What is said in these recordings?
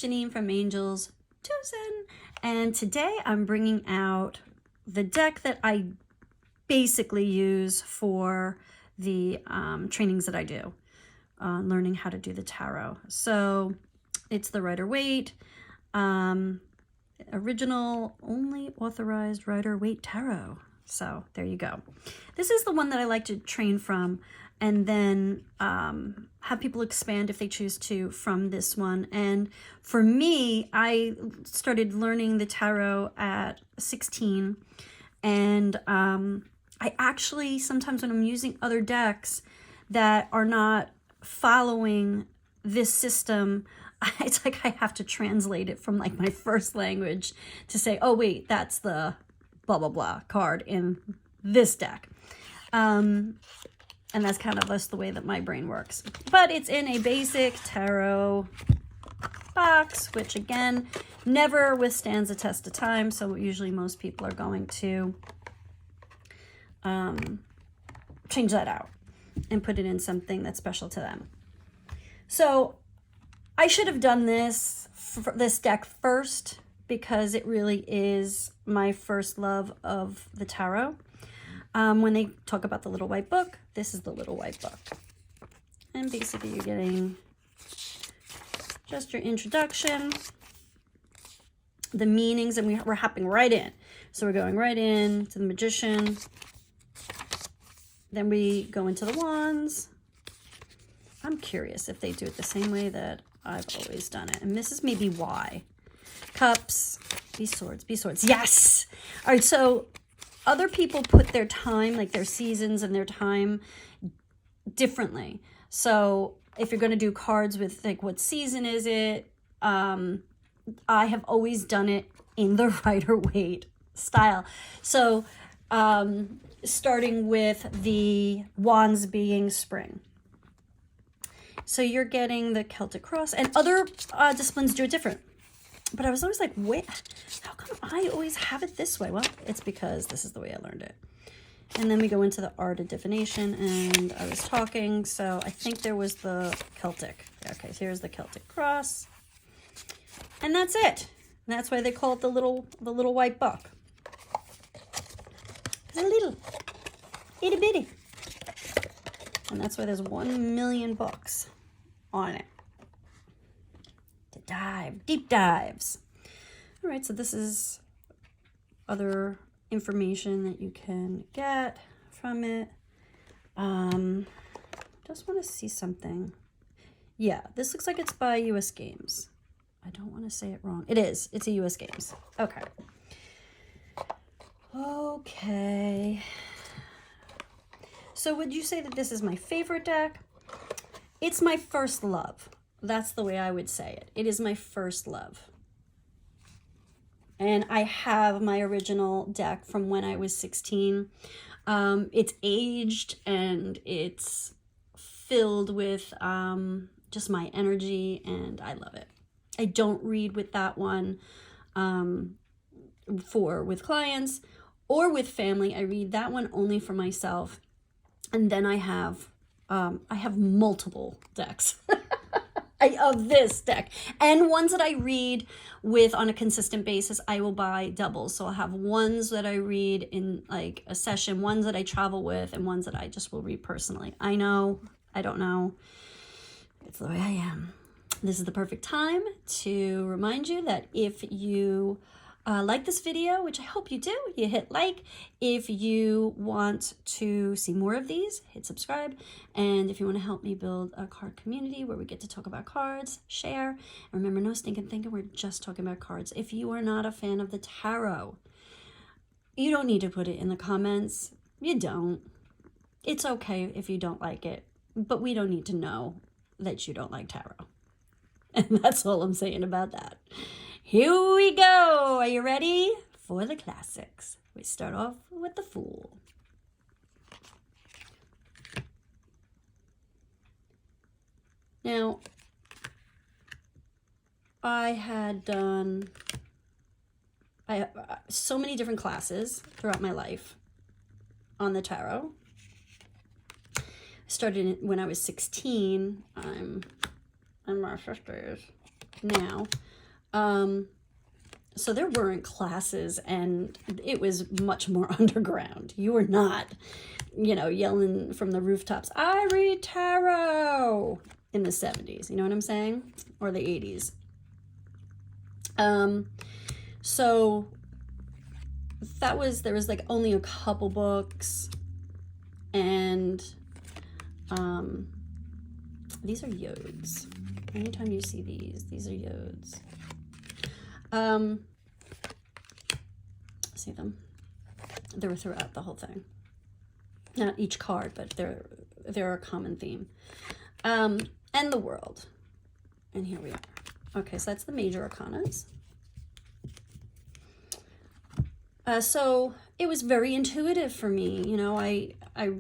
Janine from Angels Tucson, and today I'm bringing out the deck that I basically use for the trainings that I do, learning how to do the tarot. So it's the Rider-Waite, original only authorized Rider-Waite tarot. So there you go. This is the one that I like to train from, and then have people expand if they choose to from this one. And for me, I started learning the tarot at 16, and I actually, sometimes when I'm using other decks that are not following this system, it's like I have to translate it from like my first language to say, oh wait, that's the blah blah blah card in this deck. And that's kind of just the way that my brain works. But it's in a basic tarot box, which again, never withstands a test of time. So usually most people are going to change that out and put it in something that's special to them. So I should have done this deck first, because it really is my first love of the tarot. When they talk about the Little White Book, this is the Little White Book. And basically you're getting just your introduction, the meanings, and we're hopping right in. So we're going right in to the Magician. Then we go into the Wands. I'm curious if they do it the same way that I've always done it. And this is maybe why. Cups, be swords, be swords. Yes! All right, so other people put their time, like their seasons and their time, differently. So if you're going to do cards with like what season is it, I have always done it in the Rider-Waite style. So starting with the Wands being spring. So you're getting the Celtic cross, and other disciplines do it different. But I was always like, wait, how come I always have it this way? Well, it's because this is the way I learned it. And then we go into the art of divination, and I was talking, so I think there was the Celtic. Okay, so here's the Celtic cross. And that's it. And that's why they call it the little white book. It's a little, itty bitty. And that's why there's 1 million books on it. Deep dives. All right, so this is other information that you can get from it. Just want to see something. Yeah, this looks like it's by US Games. I don't want to say it wrong. It is. It's a US Games. Okay. Okay. So would you say that this is my favorite deck? It's my first love. That's the way I would say it. It is my first love. And I have my original deck from when I was 16. It's aged and it's filled with just my energy, and I love it. I don't read with that one with clients or with family. I read that one only for myself. And then I have multiple decks of this deck, and ones that I read with on a consistent basis. I will buy doubles. So I'll have ones that I read in like a session, ones that I travel with, and ones that I just will read personally. I know, I don't know. It's the way I am. This is the perfect time to remind you that if you like this video, which I hope you do, you hit like. If you want to see more of these, hit subscribe. And if you want to help me build a card community where we get to talk about cards, share. And remember, no stinking thinking, we're just talking about cards. If you are not a fan of the tarot, you don't need to put it in the comments. You don't. It's okay if you don't like it, but we don't need to know that you don't like tarot. And that's all I'm saying about that. Here we go. Are you ready for the classics? We start off with the Fool. Now, I had done so many different classes throughout my life on the tarot. I started when I was 16. I'm my sister's. now. So there weren't classes, and it was much more underground. You were not, yelling from the rooftops, I read tarot, in the 70s. You know what I'm saying? Or the 80s. So there was like only a couple books, and these are yods. Anytime you see these are yods. See them? They were throughout the whole thing. Not each card, but they're a common theme. And the world. And here we are. Okay, so that's the major arcanas. So it was very intuitive for me. I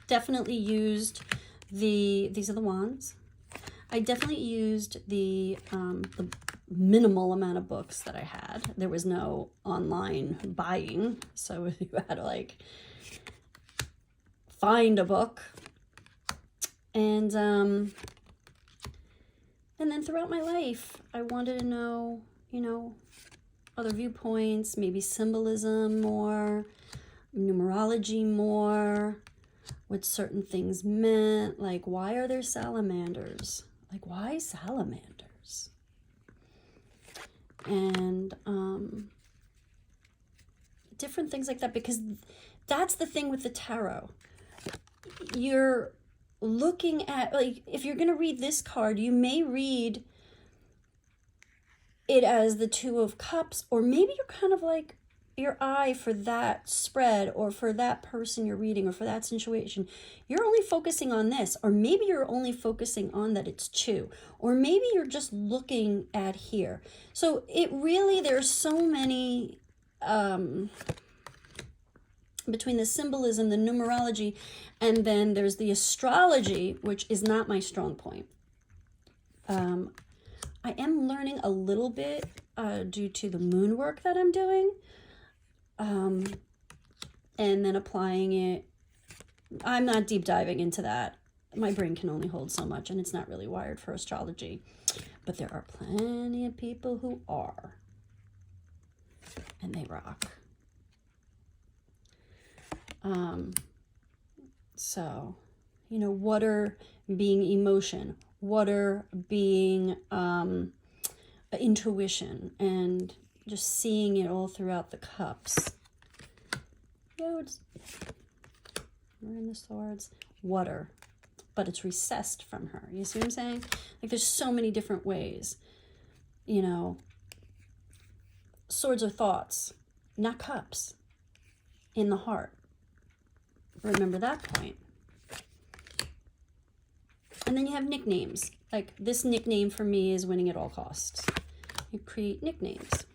definitely used these are the wands. I definitely used the minimal amount of books that I had. There was no online buying, so you had to find a book. And then throughout my life, I wanted to know, other viewpoints, maybe symbolism more, numerology more, what certain things meant, like why are there salamanders? Like, why salamanders? And different things like that, because that's the thing with the tarot. You're looking at, if you're going to read this card, you may read it as the Two of Cups, or maybe you're kind of like, your eye for that spread, or for that person you're reading, or for that situation, you're only focusing on this, or maybe you're only focusing on that it's two, or maybe you're just looking at here. So it really, there's so many, between the symbolism, the numerology, and then there's the astrology, which is not my strong point. I am learning a little bit due to the moon work that I'm doing. And then applying it. I'm not deep diving into that. My brain can only hold so much, and it's not really wired for astrology. But there are plenty of people who are. And they rock. So, water being emotion, water being intuition, and just seeing it all throughout the cups. Yods. We're in the swords. Water. But it's recessed from her. You see what I'm saying? Like, there's so many different ways. Swords are thoughts, not cups. In the heart. Remember that point. And then you have nicknames. Like, this nickname for me is winning at all costs. You create nicknames.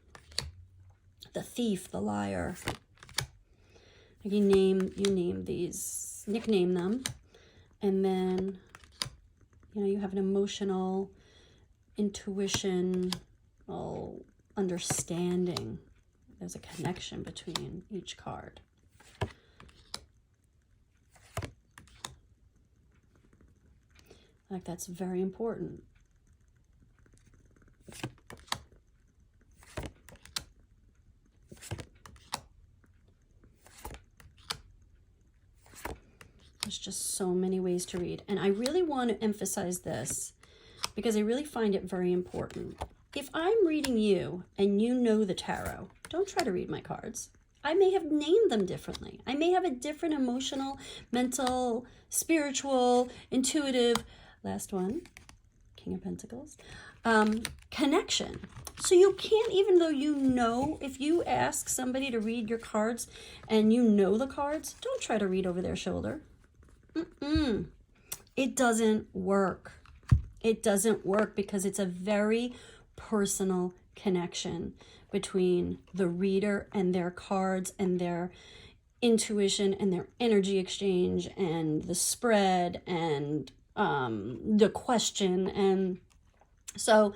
The thief, the liar. You name these, nickname them, and then, you have an emotional, intuition, understanding. There's a connection between each card. Like, that's very important. There's just so many ways to read. And I really want to emphasize this because I really find it very important. If I'm reading you and you know the tarot, don't try to read my cards. I may have named them differently. I may have a different emotional, mental, spiritual, intuitive, last one, King of Pentacles, connection. So you can't, even though if you ask somebody to read your cards and you know the cards, don't try to read over their shoulder. It doesn't work. It doesn't work because it's a very personal connection between the reader and their cards and their intuition and their energy exchange and the spread and the question. And so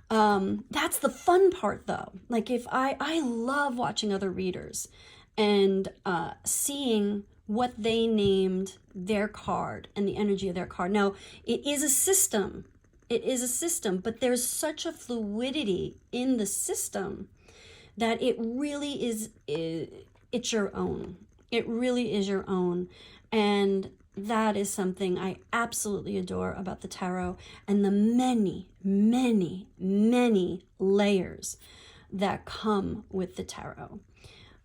that's the fun part, though. Like, if I love watching other readers and seeing what they named their card and the energy of their card. Now, it is a system. It is a system, but there's such a fluidity in the system that it really is, it's your own. It really is your own. And that is something I absolutely adore about the tarot, and the many, many, many layers that come with the tarot.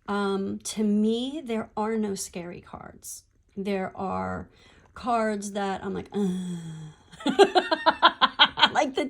To me, there are no scary cards. There are cards that I'm like, like the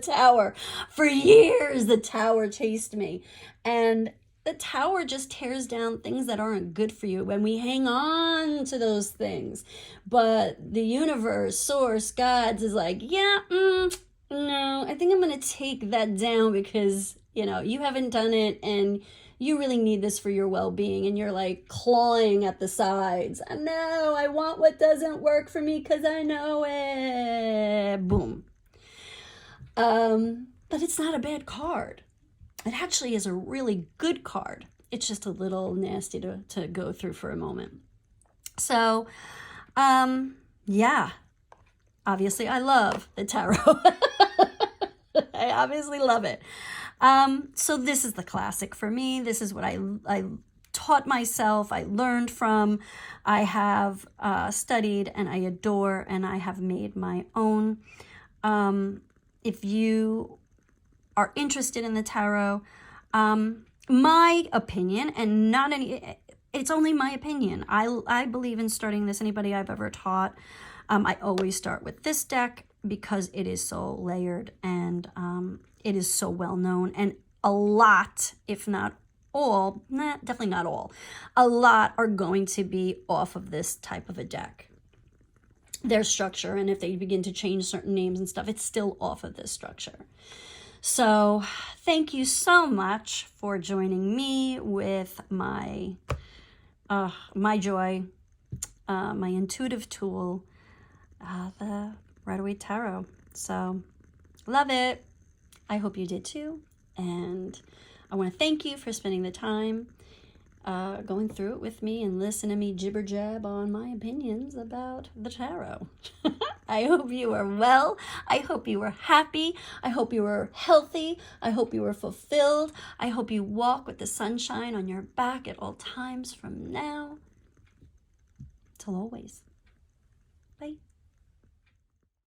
tower. For years, the tower chased me. And the tower just tears down things that aren't good for you when we hang on to those things. But the universe, source, gods is like, yeah, no, I think I'm going to take that down because, you haven't done it and you really need this for your well-being, and you're like clawing at the sides. No, I want what doesn't work for me because I know it. Boom. But it's not a bad card. It actually is a really good card. It's just a little nasty to go through for a moment. So, yeah, obviously I love the tarot. I obviously love it. So this is the classic for me. This is what I taught myself, I learned from, I have studied, and I adore, and I have made my own. If you are interested in the tarot, my opinion, and not any, it's only my opinion. I believe in starting this. Anybody I've ever taught, I always start with this deck because it is so layered, and it is so well known, and a lot, if not all, definitely not all, a lot are going to be off of this type of a deck. Their structure, and if they begin to change certain names and stuff, it's still off of this structure. So thank you so much for joining me with my joy, my intuitive tool, the Rider-Waite Tarot. So love it. I hope you did too. And I want to thank you for spending the time going through it with me and listening to me jibber jab on my opinions about the tarot. I hope you are well. I hope you are happy. I hope you are healthy. I hope you are fulfilled. I hope you walk with the sunshine on your back at all times from now till always.